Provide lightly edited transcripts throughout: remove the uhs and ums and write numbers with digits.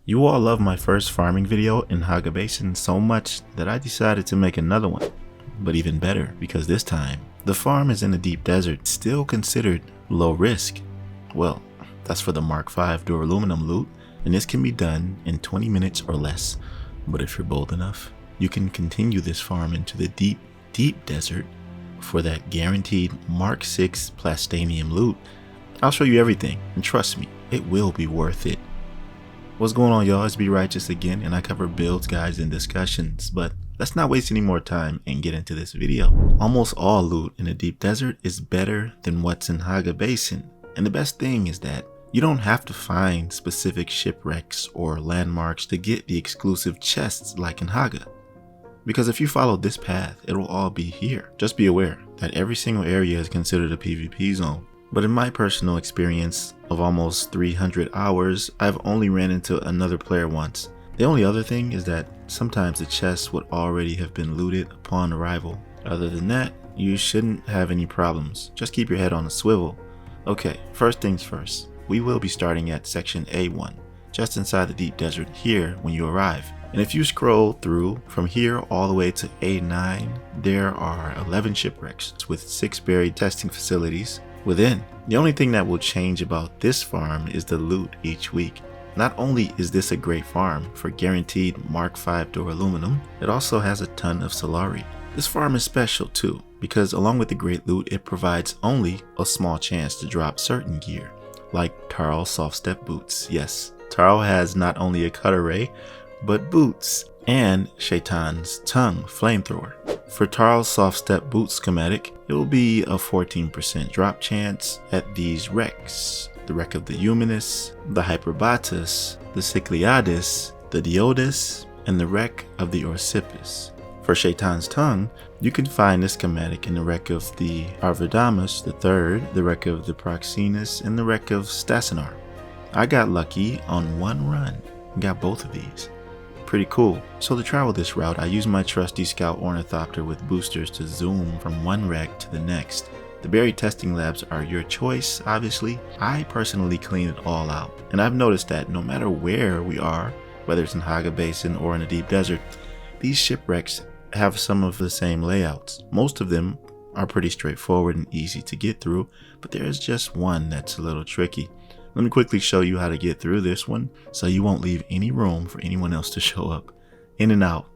You all loved my first farming video in 𝐿𝐴 Basin so much that I decided to make another one, but even better because this time the farm is in the deep desert, still considered low risk. Well, that's for the MK5 duraluminum loot, and this can be done in 20 minutes or less. But if you're bold enough, you can continue this farm into the deep desert for that guaranteed MK6 Plastanium loot. I'll show you everything, and trust me, it will be worth it. What's going on, y'all? It's 𝒉𝒆𝒍𝒑𝒔 again, and I cover builds, guides, and discussions, but let's not waste any more time and get into this video. Almost all loot in the deep desert is better than what's in 𝐿𝐴 Basin, and the best thing is that you don't have to find specific shipwrecks or landmarks to get the exclusive chests like in 𝐿𝐴. Because if you follow this path, it will all be here. Just be aware that every single area is considered a PvP zone. But in my personal experience of almost 300 hours, I've only ran into another player once. The only other thing is that sometimes the chests would already have been looted upon arrival. Other than that, you shouldn't have any problems. Just keep your head on a swivel. Okay, first things first. We will be starting at section A1, just inside the deep desert here when you arrive. And if you scroll through from here all the way to A9, there are 11 shipwrecks with 6 buried testing facilities within. The only thing that will change about this farm is the loot each week. Not only is this a great farm for guaranteed MK5 duraluminum, it also has a ton of Solari. This farm is special too, because along with the great loot, it provides only a small chance to drop certain gear, like Tarl soft step boots. Yes, Tarl has not only a cut array, but boots, and Shaitan's tongue flamethrower. For Tarl's soft step boot schematic, it will be a 14% drop chance at these wrecks: the wreck of the Humanus, the Hyperbatus, the Cycliadus, the Diodus, and the wreck of the Orsippus. For Shaitan's tongue, you can find this schematic in the wreck of the Arvidamus III, the wreck of the Proxenus, and the wreck of Stasinar. I got lucky on one run and got both of these. Pretty cool. So to travel this route, I use my trusty scout ornithopter with boosters to zoom from one wreck to the next. The buried testing labs are your choice, obviously. I personally clean it all out, and I've noticed that no matter where we are, whether it's in 𝐿𝐴 Basin or in the deep desert, these shipwrecks have some of the same layouts. Most of them are pretty straightforward and easy to get through, but there is just one that's a little tricky. Let me quickly show you how to get through this one so you won't leave any room for anyone else to show up. In and out.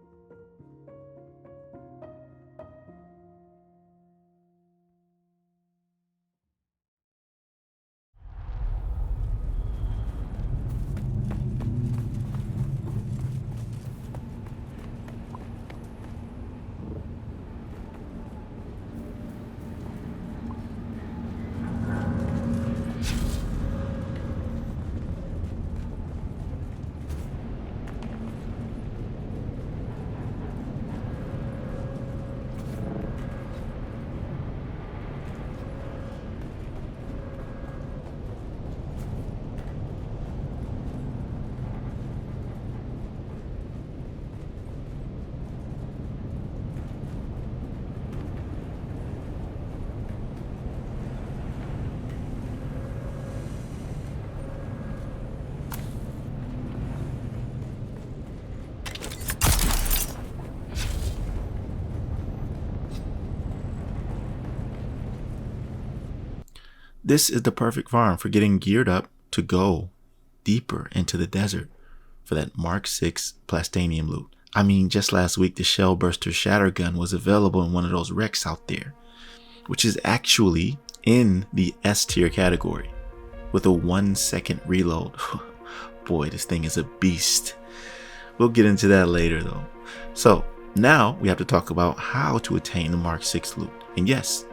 This is the perfect farm for getting geared up to go deeper into the desert for that MK6 Plastanium loot. I mean, just last week the Shell Burster Shatter Gun was available in one of those wrecks out there, which is actually in the S tier category with a 1-second reload. Boy, this thing is a beast. We'll get into that later though. So now we have to talk about how to attain the MK6 loot. And yes,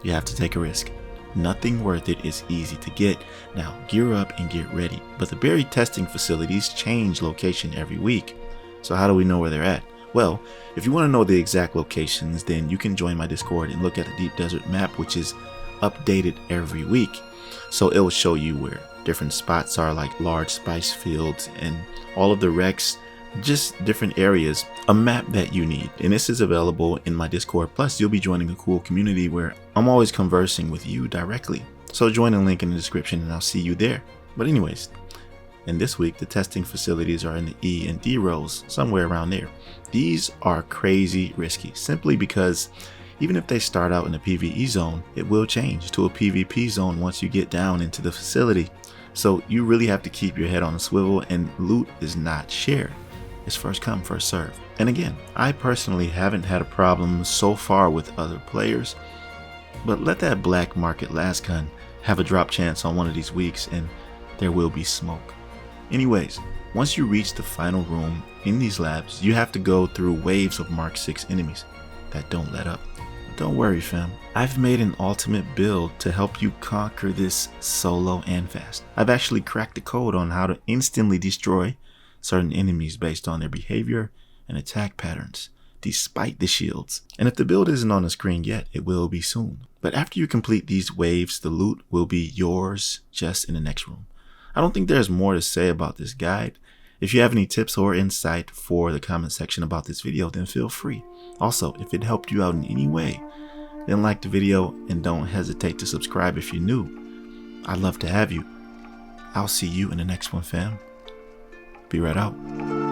you have to take a risk. Nothing worth it is easy to get. Now gear up and get ready. But the buried testing facilities change location every week. So how do we know where they're at? Well, if you want to know the exact locations, then you can join my Discord and look at the deep desert map, which is updated every week. So it will show you where different spots are, like large spice fields and all of the wrecks, just different areas, a map that you need. And this is available in my Discord. Plus you'll be joining a cool community where I'm always conversing with you directly. So join the link in the description and I'll see you there. But anyways, And this week, the testing facilities are in the E and D rows, somewhere around there. These are crazy risky, simply because even if they start out in a PvE zone, it will change to a PvP zone once you get down into the facility. So you really have to keep your head on a swivel, and loot is not shared. It's first come, first serve. And again, I personally haven't had a problem so far with other players, but let that black market lasgun have a drop chance on one of these weeks and there will be smoke. Anyways, once you reach the final room in these labs, you have to go through waves of Mark 6 enemies that don't let up. Don't worry fam, I've made an ultimate build to help you conquer this solo and fast. I've actually cracked the code on how to instantly destroy certain enemies based on their behavior and attack patterns, despite the shields. And if the build isn't on the screen yet, it will be soon. But after you complete these waves, the loot will be yours just in the next room. I don't think there's more to say about this guide. If you have any tips or insight for the comment section about this video, then feel free. Also, if it helped you out in any way, then like the video and don't hesitate to subscribe if you're new. I'd love to have you. I'll see you in the next one, fam. Be right out.